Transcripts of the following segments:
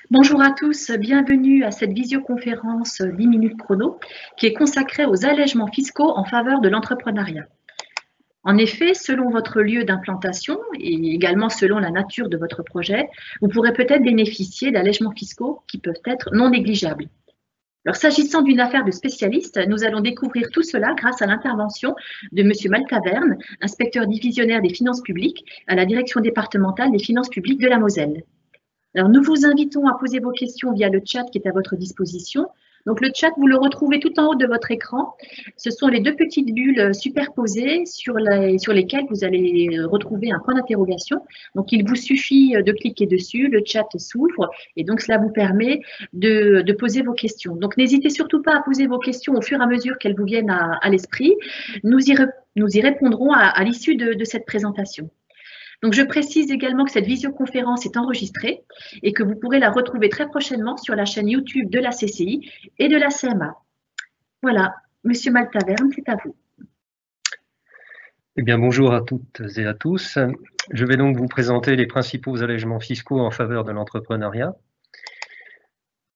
Bonjour à tous, bienvenue à cette visioconférence 10 minutes chrono qui est consacrée aux allègements fiscaux en faveur de l'entrepreneuriat. En effet, selon votre lieu d'implantation et également selon la nature de votre projet, vous pourrez peut-être bénéficier d'allègements fiscaux qui peuvent être non négligeables. Alors, s'agissant d'une affaire de spécialiste, nous allons découvrir tout cela grâce à l'intervention de M. Maltaverne, inspecteur divisionnaire des finances publiques à la direction départementale des finances publiques de la Moselle. Alors, nous vous invitons à poser vos questions via le chat qui est à votre disposition. Donc, le chat, vous le retrouvez tout en haut de votre écran. Ce sont les deux petites bulles superposées sur lesquelles vous allez retrouver un point d'interrogation. Donc, il vous suffit de cliquer dessus, le chat s'ouvre et donc cela vous permet de poser vos questions. Donc, n'hésitez surtout pas à poser vos questions au fur et à mesure qu'elles vous viennent à l'esprit. Nous y répondrons à l'issue de cette présentation. Donc, je précise également que cette visioconférence est enregistrée et que vous pourrez la retrouver très prochainement sur la chaîne YouTube de la CCI et de la CMA. Voilà, Monsieur Maltaverne, c'est à vous. Eh bien, bonjour à toutes et à tous. Je vais donc vous présenter les principaux allègements fiscaux en faveur de l'entrepreneuriat.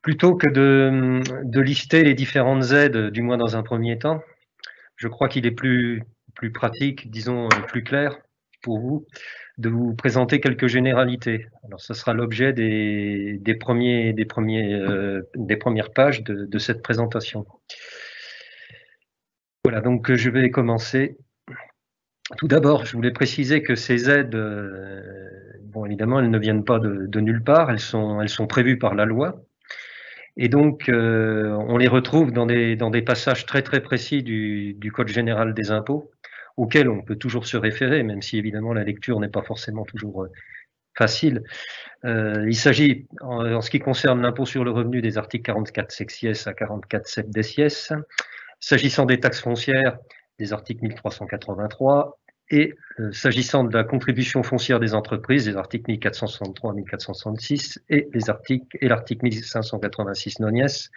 Plutôt que de lister les différentes aides, du moins dans un premier temps, je crois qu'il est plus pratique, disons plus clair pour vous, de vous présenter quelques généralités. Alors, ce sera l'objet des premières pages de cette présentation. Voilà, donc je vais commencer. Tout d'abord, je voulais préciser que ces aides, bon, évidemment, elles ne viennent pas de nulle part, elles sont prévues par la loi. Et donc, on les retrouve dans des passages très précis du Code général des impôts, auquel on peut toujours se référer, même si évidemment la lecture n'est pas forcément toujours facile. Il s'agit, en ce qui concerne l'impôt sur le revenu, des articles 44 sexies à 44 septdecies, s'agissant des taxes foncières, des articles 1383, et s'agissant de la contribution foncière des entreprises, des articles 1463 à 1466, et l'article 1586 nonies,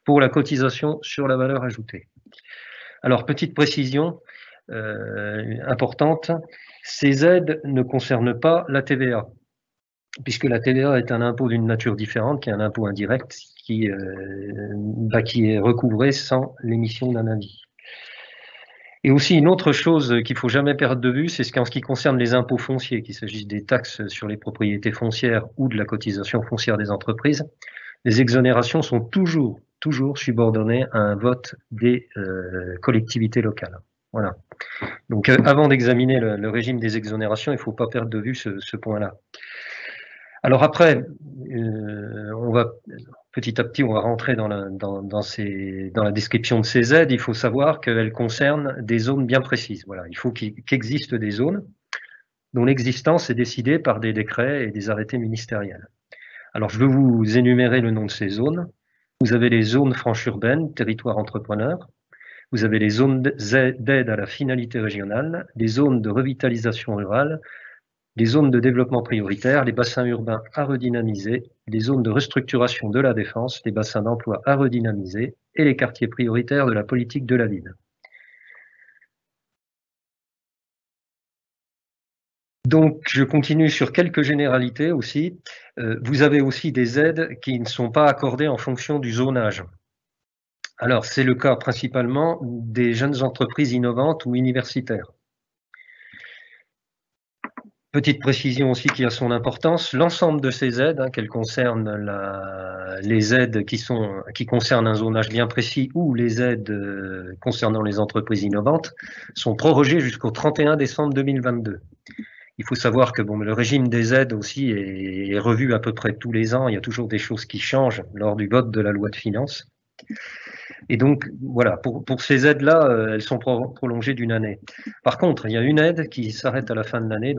pour la cotisation sur la valeur ajoutée. Alors, petite précision importante, ces aides ne concernent pas la TVA, puisque la TVA est un impôt d'une nature différente, qui est un impôt indirect, qui est recouvré sans l'émission d'un avis. Et aussi une autre chose qu'il ne faut jamais perdre de vue, c'est qu'en ce qui concerne les impôts fonciers, qu'il s'agisse des taxes sur les propriétés foncières ou de la cotisation foncière des entreprises, les exonérations sont toujours subordonnées à un vote des collectivités locales. Voilà. Donc avant d'examiner le régime des exonérations, il ne faut pas perdre de vue ce point-là. Alors après, petit à petit, on va rentrer dans la description de ces aides. Il faut savoir qu'elles concernent des zones bien précises. Voilà, il faut qu'existent des zones dont l'existence est décidée par des décrets et des arrêtés ministériels. Alors, je vais vous énumérer le nom de ces zones. Vous avez les zones franches urbaines, territoire entrepreneur. Vous avez les zones d'aide à la finalité régionale, les zones de revitalisation rurale, les zones de développement prioritaire, les bassins urbains à redynamiser, les zones de restructuration de la défense, les bassins d'emploi à redynamiser et les quartiers prioritaires de la politique de la ville. Donc, je continue sur quelques généralités aussi. Vous avez aussi des aides qui ne sont pas accordées en fonction du zonage. Alors, c'est le cas principalement des jeunes entreprises innovantes ou universitaires. Petite précision aussi qui a son importance, l'ensemble de ces aides, qu'elles concernent les aides qui concernent un zonage bien précis ou les aides concernant les entreprises innovantes, sont prorogées jusqu'au 31 décembre 2022. Il faut savoir que le régime des aides aussi est revu à peu près tous les ans, il y a toujours des choses qui changent lors du vote de la loi de finances. Et donc, voilà, pour ces aides-là, elles sont prolongées d'une année. Par contre, il y a une aide qui s'arrête à la fin de l'année,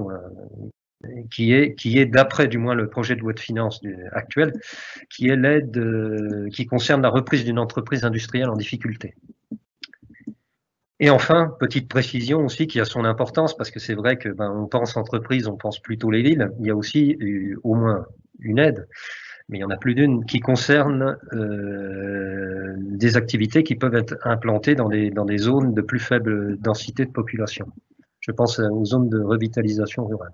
qui est d'après du moins le projet de loi de finances actuel, qui est l'aide qui concerne la reprise d'une entreprise industrielle en difficulté. Et enfin, petite précision aussi qui a son importance, parce que c'est vrai que on pense entreprise, on pense plutôt les villes, il y a aussi au moins une aide mais il y en a plus d'une qui concerne des activités qui peuvent être implantées dans des zones de plus faible densité de population. Je pense aux zones de revitalisation rurale.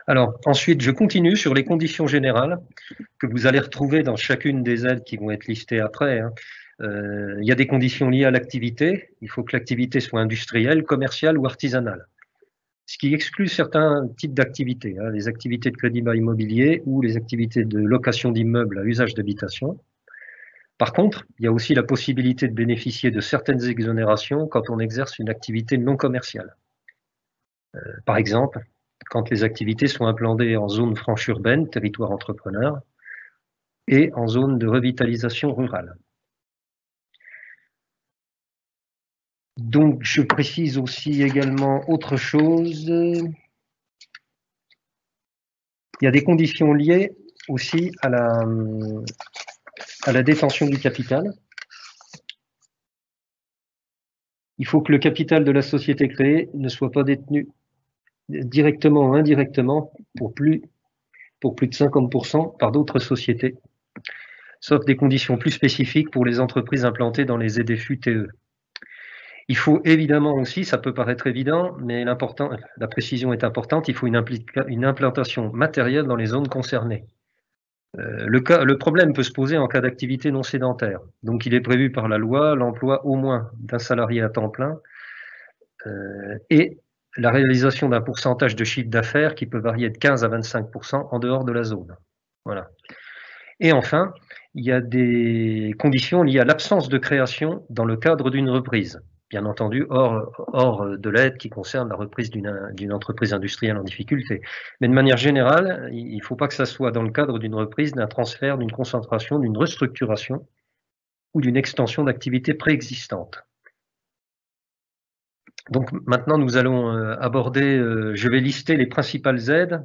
Alors, ensuite, je continue sur les conditions générales que vous allez retrouver dans chacune des aides qui vont être listées après. Il y a des conditions liées à l'activité. Il faut que l'activité soit industrielle, commerciale ou artisanale. Ce qui exclut certains types d'activités, les activités de crédit bail immobilier ou les activités de location d'immeubles à usage d'habitation. Par contre, il y a aussi la possibilité de bénéficier de certaines exonérations quand on exerce une activité non commerciale. Par exemple, quand les activités sont implantées en zone franche urbaine, territoire entrepreneur, et en zone de revitalisation rurale. Donc, je précise aussi également autre chose. Il y a des conditions liées aussi à la détention du capital. Il faut que le capital de la société créée ne soit pas détenu directement ou indirectement pour plus de 50% par d'autres sociétés, sauf des conditions plus spécifiques pour les entreprises implantées dans les ZFU-TE. Il faut évidemment aussi, ça peut paraître évident, mais la précision est importante, il faut une implantation matérielle dans les zones concernées. Le problème peut se poser en cas d'activité non sédentaire. Donc il est prévu par la loi l'emploi au moins d'un salarié à temps plein et la réalisation d'un pourcentage de chiffre d'affaires qui peut varier de 15 à 25% en dehors de la zone. Voilà. Et enfin, il y a des conditions liées à l'absence de création dans le cadre d'une reprise. Bien entendu, hors de l'aide qui concerne la reprise d'une entreprise industrielle en difficulté. Mais de manière générale, il ne faut pas que ça soit dans le cadre d'une reprise, d'un transfert, d'une concentration, d'une restructuration ou d'une extension d'activité préexistante. Donc maintenant, nous allons aborder, je vais lister les principales aides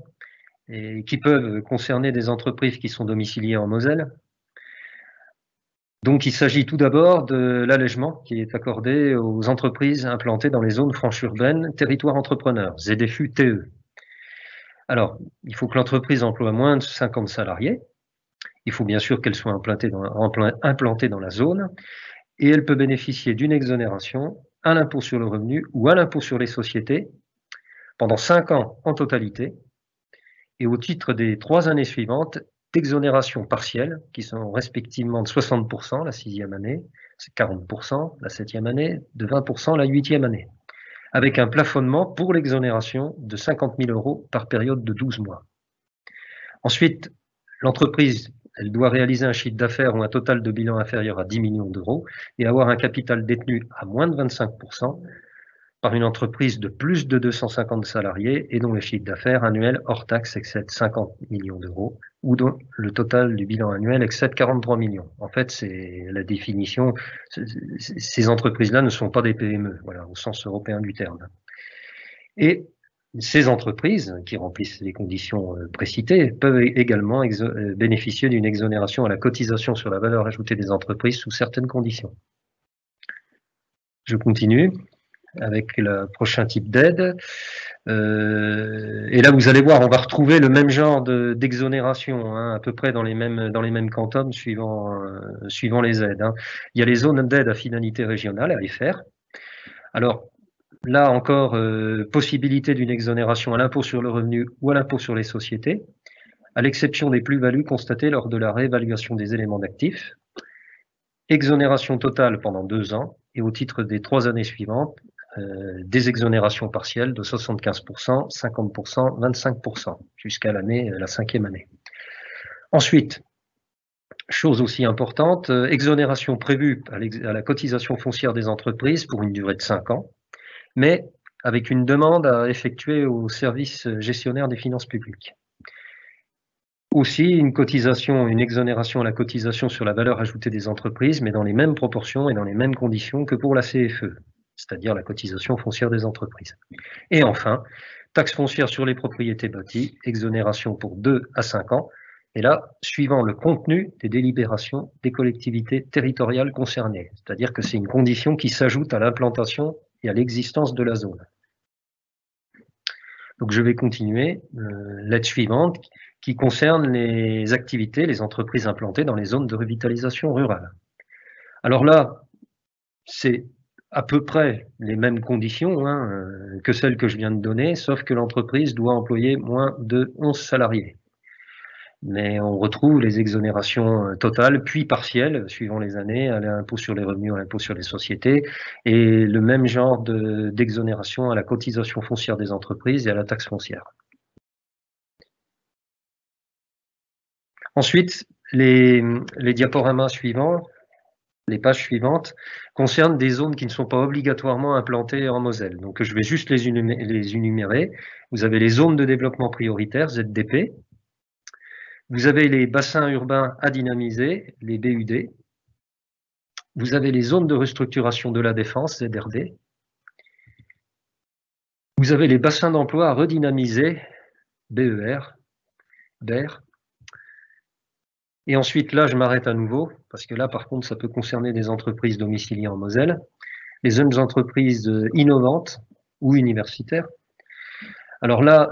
qui peuvent concerner des entreprises qui sont domiciliées en Moselle. Donc, il s'agit tout d'abord de l'allègement qui est accordé aux entreprises implantées dans les zones franches urbaines, territoire entrepreneur, ZFU-TE. Alors, il faut que l'entreprise emploie moins de 50 salariés. Il faut bien sûr qu'elle soit implantée dans la zone et elle peut bénéficier d'une exonération à l'impôt sur le revenu ou à l'impôt sur les sociétés pendant 5 ans en totalité et au titre des 3 années suivantes, d'exonération partielle, qui sont respectivement de 60% la 6e année, c'est 40% la 7e année, de 20% la 8e année, avec un plafonnement pour l'exonération de 50 000 € par période de 12 mois. Ensuite, l'entreprise, elle doit réaliser un chiffre d'affaires ou un total de bilan inférieur à 10 millions d'euros et avoir un capital détenu à moins de 25% par une entreprise de plus de 250 salariés et dont le chiffre d'affaires annuel hors taxe excède 50 millions d'euros ou dont le total du bilan annuel excède 43 millions. En fait, c'est la définition. Ces entreprises-là ne sont pas des PME, voilà, au sens européen du terme. Et ces entreprises qui remplissent les conditions précitées peuvent également bénéficier d'une exonération à la cotisation sur la valeur ajoutée des entreprises sous certaines conditions. Je continue avec le prochain type d'aide. Et là, vous allez voir, on va retrouver le même genre d'exonération, à peu près dans les mêmes quantums suivant les aides. Il y a les zones d'aide à finalité régionale, AFR. Alors, là encore, possibilité d'une exonération à l'impôt sur le revenu ou à l'impôt sur les sociétés, à l'exception des plus-values constatées lors de la réévaluation des éléments d'actifs. Exonération totale pendant 2 ans et au titre des 3 années suivantes, des exonérations partielles de 75%, 50%, 25% jusqu'à la 5e année. Ensuite, chose aussi importante, exonération prévue à la cotisation foncière des entreprises pour une durée de 5 ans, mais avec une demande à effectuer au service gestionnaire des finances publiques. Aussi, une exonération à la cotisation sur la valeur ajoutée des entreprises, mais dans les mêmes proportions et dans les mêmes conditions que pour la CFE, c'est-à-dire la cotisation foncière des entreprises. Et enfin, taxe foncière sur les propriétés bâties, exonération pour 2 à 5 ans, et là, suivant le contenu des délibérations des collectivités territoriales concernées, c'est-à-dire que c'est une condition qui s'ajoute à l'implantation et à l'existence de la zone. Donc je vais continuer. L'aide suivante qui concerne les activités, les entreprises implantées dans les zones de revitalisation rurale. Alors là, c'est à peu près les mêmes conditions que celles que je viens de donner, sauf que l'entreprise doit employer moins de 11 salariés. Mais on retrouve les exonérations totales, puis partielles, suivant les années, à l'impôt sur les revenus, à l'impôt sur les sociétés, et le même genre d'exonération à la cotisation foncière des entreprises et à la taxe foncière. Ensuite, les diaporamas suivants, les pages suivantes, concernent des zones qui ne sont pas obligatoirement implantées en Moselle. Donc je vais juste les énumérer. Vous avez les zones de développement prioritaire, ZDP. Vous avez les bassins urbains à dynamiser, les BUD. Vous avez les zones de restructuration de la défense, ZRD. Vous avez les bassins d'emploi à redynamiser, BER, BER. Et ensuite, là, je m'arrête à nouveau, parce que là, par contre, ça peut concerner des entreprises domiciliées en Moselle, les jeunes entreprises innovantes ou universitaires. Alors là,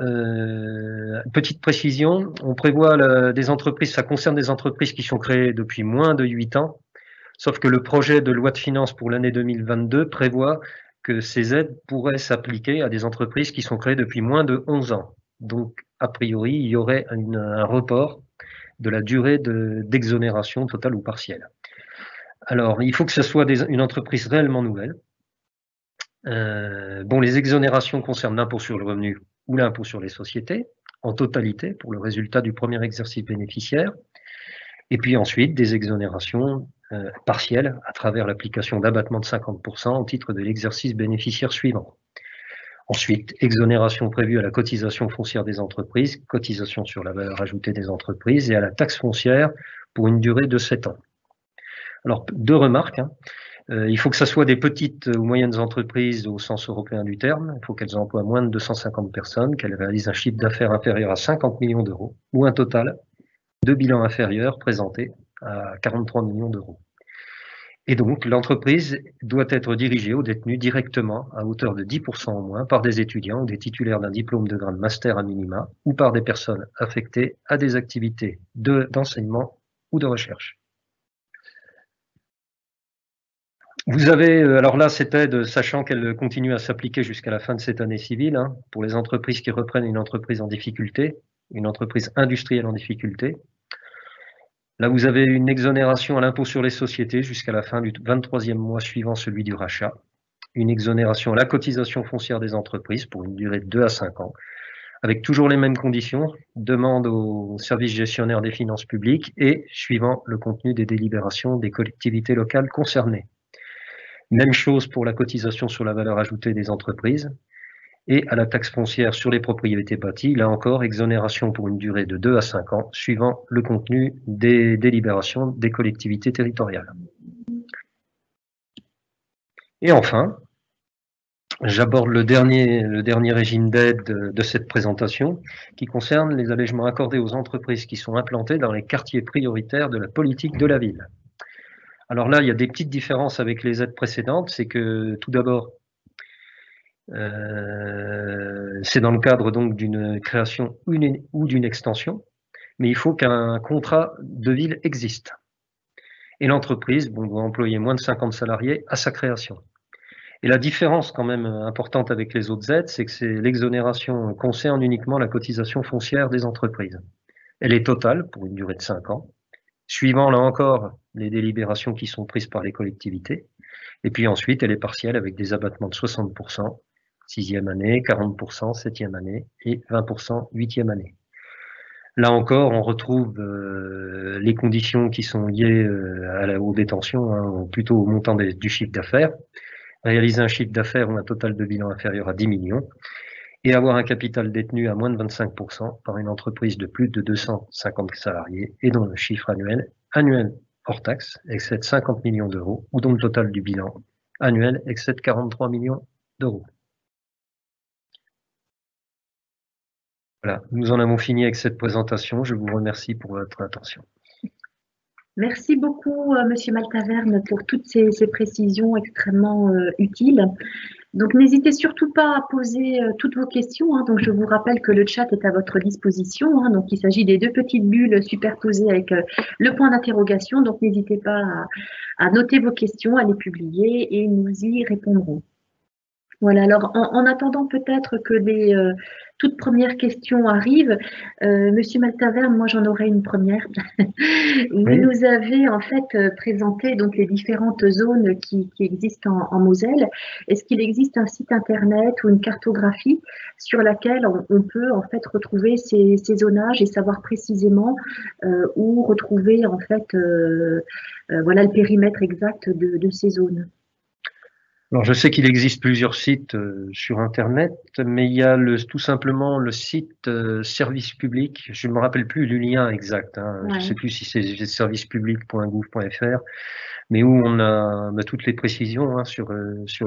petite précision, on prévoit des entreprises, ça concerne des entreprises qui sont créées depuis moins de 8 ans, sauf que le projet de loi de finances pour l'année 2022 prévoit que ces aides pourraient s'appliquer à des entreprises qui sont créées depuis moins de 11 ans. Donc, a priori, il y aurait un report de la durée d'exonération totale ou partielle. Alors, il faut que ce soit une entreprise réellement nouvelle. Les exonérations concernent l'impôt sur le revenu ou l'impôt sur les sociétés, en totalité, pour le résultat du premier exercice bénéficiaire. Et puis ensuite, des exonérations partielles à travers l'application d'abattements de 50% au titre de l'exercice bénéficiaire suivant. Ensuite, exonération prévue à la cotisation foncière des entreprises, cotisation sur la valeur ajoutée des entreprises et à la taxe foncière pour une durée de 7 ans. Alors, deux remarques. Il faut que ce soit des petites ou moyennes entreprises au sens européen du terme. Il faut qu'elles emploient moins de 250 personnes, qu'elles réalisent un chiffre d'affaires inférieur à 50 millions d'euros ou un total de bilan inférieur présenté à 43 millions d'euros. Et donc, l'entreprise doit être dirigée ou détenue directement à hauteur de 10% au moins par des étudiants ou des titulaires d'un diplôme de grade master à minima ou par des personnes affectées à des activités d'enseignement ou de recherche. Vous avez, alors là, cette aide, sachant qu'elle continue à s'appliquer jusqu'à la fin de cette année civile, pour les entreprises qui reprennent une entreprise en difficulté, une entreprise industrielle en difficulté. Là, vous avez une exonération à l'impôt sur les sociétés jusqu'à la fin du 23e mois suivant celui du rachat. Une exonération à la cotisation foncière des entreprises pour une durée de 2 à 5 ans, avec toujours les mêmes conditions, demande au service gestionnaire des finances publiques et suivant le contenu des délibérations des collectivités locales concernées. Même chose pour la cotisation sur la valeur ajoutée des entreprises et à la taxe foncière sur les propriétés bâties, là encore, exonération pour une durée de 2 à 5 ans, suivant le contenu des délibérations des collectivités territoriales. Et enfin, j'aborde le dernier régime d'aide de cette présentation qui concerne les allègements accordés aux entreprises qui sont implantées dans les quartiers prioritaires de la politique de la ville. Alors là, il y a des petites différences avec les aides précédentes, c'est que tout d'abord, c'est dans le cadre donc d'une création ou d'une extension, mais il faut qu'un contrat de ville existe. Et l'entreprise doit employer moins de 50 salariés à sa création. Et la différence quand même importante avec les autres aides, c'est que l'exonération concerne uniquement la cotisation foncière des entreprises. Elle est totale pour une durée de 5 ans, suivant là encore les délibérations qui sont prises par les collectivités. Et puis ensuite, elle est partielle avec des abattements de 60%, 6e année, 40%, 7e année et 20%, 8e année. Là encore, on retrouve les conditions qui sont liées aux détentions, plutôt au montant du chiffre d'affaires. Réaliser un chiffre d'affaires ou un total de bilan inférieur à 10 millions et avoir un capital détenu à moins de 25% par une entreprise de plus de 250 salariés et dont le chiffre annuel hors taxe excède 50 millions d'euros ou dont le total du bilan annuel excède 43 millions d'euros. Voilà, nous en avons fini avec cette présentation. Je vous remercie pour votre attention. Merci beaucoup, Monsieur Maltaverne, pour toutes ces précisions extrêmement utiles. Donc, n'hésitez surtout pas à poser toutes vos questions, hein. Donc, je vous rappelle que le chat est à votre disposition, hein. Donc, il s'agit des deux petites bulles superposées avec le point d'interrogation. Donc, n'hésitez pas à noter vos questions, à les publier et nous y répondrons. Voilà, alors en attendant peut-être que les toutes premières questions arrivent, Monsieur Maltaverne, moi j'en aurais une première. Vous Oui. nous avez en fait présenté donc les différentes zones qui existent en Moselle. Est-ce qu'il existe un site internet ou une cartographie sur laquelle on peut en fait retrouver ces zonages et savoir précisément où retrouver en fait voilà le périmètre exact de ces zones? Alors, je sais qu'il existe plusieurs sites sur Internet, mais il y a tout simplement le site service public. Je ne me rappelle plus le lien exact, hein. Je ne sais plus si c'est servicepublic.gouv.fr, mais où on a toutes les précisions, hein, sur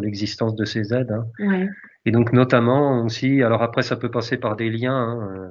l'existence de ces aides, hein. Ouais. Et donc notamment aussi, alors après ça peut passer par des liens, hein,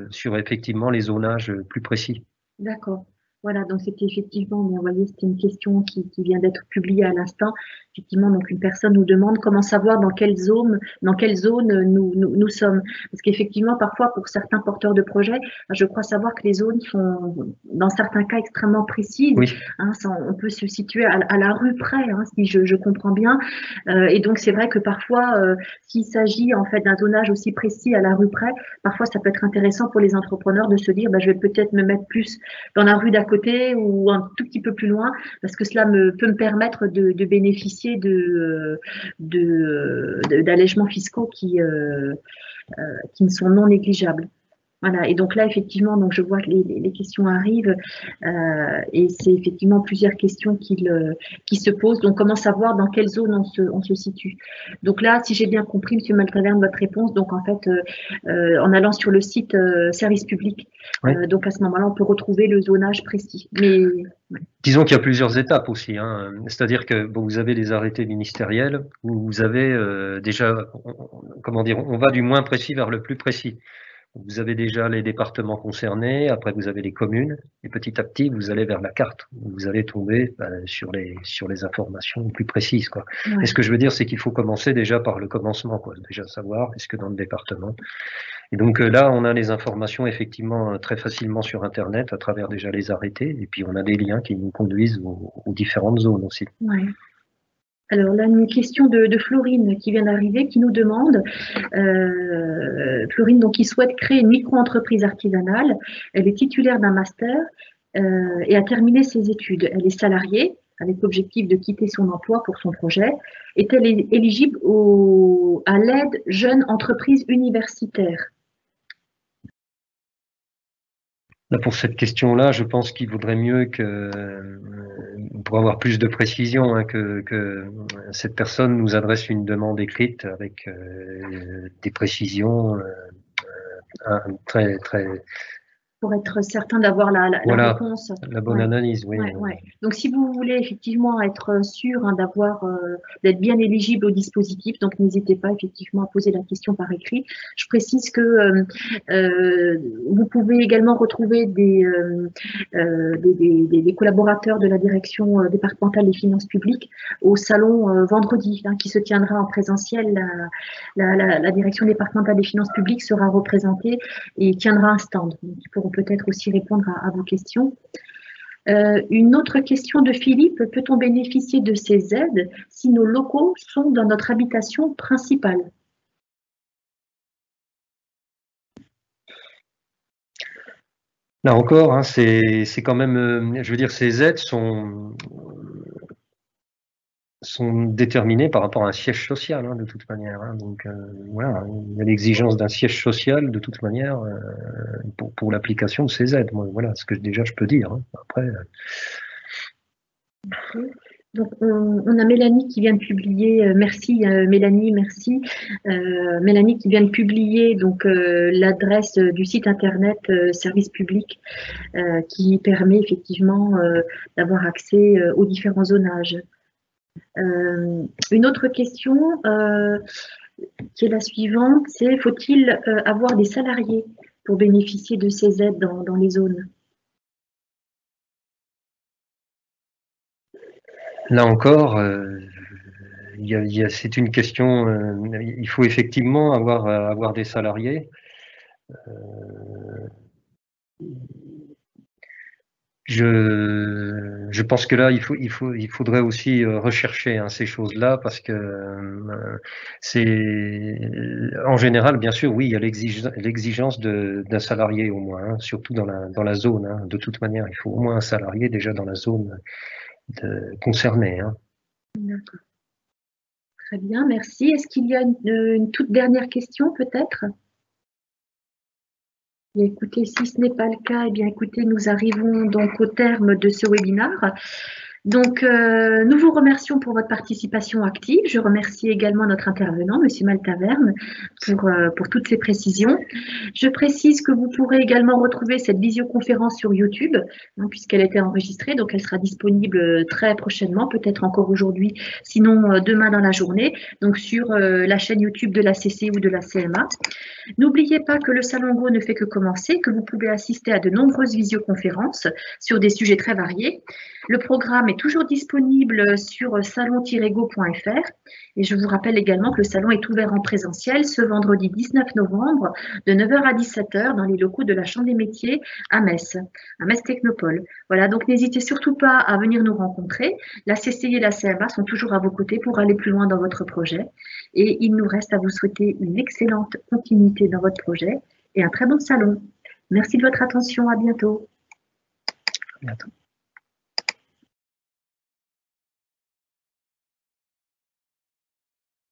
sur effectivement les zonages plus précis. D'accord. Voilà, donc c'était effectivement, mais vous voyez, c'était une question qui vient d'être publiée à l'instant. Effectivement, donc une personne nous demande comment savoir dans quelle zone nous sommes. Parce qu'effectivement, parfois, pour certains porteurs de projets, je crois savoir que les zones sont, dans certains cas, extrêmement précises. Oui, Hein, on peut se situer à la rue près, hein, si je comprends bien. Et donc, c'est vrai que parfois, s'il s'agit en fait d'un zonage aussi précis à la rue près, parfois, ça peut être intéressant pour les entrepreneurs de se dire, bah, je vais peut-être me mettre plus dans la rue d'à côté ou un tout petit peu plus loin, parce que cela peut me permettre de bénéficier d'allègements fiscaux qui ne sont non négligeables. Voilà, et donc là, effectivement, donc je vois que les questions arrivent et c'est effectivement plusieurs questions qui se posent. Donc, comment savoir dans quelle zone on se situe? Donc là, si j'ai bien compris, Monsieur Maltaverne, votre réponse, donc en fait, en allant sur le site service public, oui. donc à ce moment-là, on peut retrouver le zonage précis. Mais Disons qu'il y a plusieurs étapes aussi, hein. C'est-à-dire que bon, vous avez les arrêtés ministériels où vous avez déjà, comment dire, on va du moins précis vers le plus précis. Vous avez déjà les départements concernés, après vous avez les communes, et petit à petit vous allez vers la carte, où vous allez tomber sur les informations plus précises, quoi. ouais. Et ce que je veux dire, c'est qu'il faut commencer déjà par le commencement, quoi. Déjà savoir est-ce que dans le département. Et donc là, on a les informations effectivement très facilement sur Internet à travers déjà les arrêtés, et puis on a des liens qui nous conduisent aux différentes zones aussi. Ouais. Alors là, une question de Florine qui vient d'arriver, qui nous demande, Florine, donc qui souhaite créer une micro-entreprise artisanale. Elle est titulaire d'un master et a terminé ses études. Elle est salariée avec l'objectif de quitter son emploi pour son projet. Est-elle éligible à l'aide jeune entreprise universitaire? Là, pour cette question-là, je pense qu'il vaudrait mieux pour avoir plus de précision, hein, que cette personne nous adresse une demande écrite avec des précisions très, très, Pour être certain d'avoir la voilà, réponse. la bonne Ouais. analyse, oui. Ouais, ouais. Donc, si vous voulez effectivement être sûr hein, d'être bien éligible au dispositif, donc n'hésitez pas effectivement à poser la question par écrit. Je précise que vous pouvez également retrouver des collaborateurs de la direction départementale des finances publiques au salon vendredi, hein, qui se tiendra en présentiel. La direction départementale des finances publiques sera représentée et tiendra un stand. Donc, ils pourront peut-être aussi répondre à vos questions. Une autre question de Philippe, peut-on bénéficier de ces aides si nos locaux sont dans notre habitation principale? Là encore, hein, c'est quand même, je veux dire, ces aides sont déterminées par rapport à un siège social, hein, de toute manière, hein. Donc voilà, il y a l'exigence d'un siège social de toute manière pour l'application de ces aides. Moi, voilà ce que déjà je peux dire, hein. Après. Okay. Donc, on a Mélanie qui vient de publier, merci Mélanie, merci. Mélanie qui vient de publier donc l'adresse du site internet service public qui permet effectivement d'avoir accès aux différents zonages. Une autre question qui est la suivante, c'est faut-il avoir des salariés pour bénéficier de ces aides dans les zones? là encore, c'est une question, il faut effectivement avoir des salariés. Je pense que là, il faudrait aussi rechercher hein, ces choses-là parce que en général, bien sûr, oui, il y a l'exigence d'un salarié au moins, hein, surtout dans la zone. Hein. De toute manière, il faut au moins un salarié déjà dans la zone concernée. Hein. D'accord. Très bien, merci. Est-ce qu'il y a une toute dernière question peut-être? Écoutez, si ce n'est pas le cas, eh bien, écoutez, nous arrivons donc au terme de ce webinaire. Donc, nous vous remercions pour votre participation active. Je remercie également notre intervenant, Monsieur Maltaverne, pour toutes ces précisions. Je précise que vous pourrez également retrouver cette visioconférence sur YouTube, hein, puisqu'elle a été enregistrée, donc elle sera disponible très prochainement, peut-être encore aujourd'hui, sinon demain dans la journée, donc sur la chaîne YouTube de la CC ou de la CMA. N'oubliez pas que le Salon Go ne fait que commencer, que vous pouvez assister à de nombreuses visioconférences sur des sujets très variés. Le programme est toujours disponible sur salon-go.fr et je vous rappelle également que le salon est ouvert en présentiel ce vendredi 19 novembre de 9 h à 17 h dans les locaux de la Chambre des métiers à Metz Technopole. Voilà, donc n'hésitez surtout pas à venir nous rencontrer. La CCI et la CMA sont toujours à vos côtés pour aller plus loin dans votre projet. Et il nous reste à vous souhaiter une excellente continuité dans votre projet et un très bon salon. Merci de votre attention. À bientôt. À bientôt.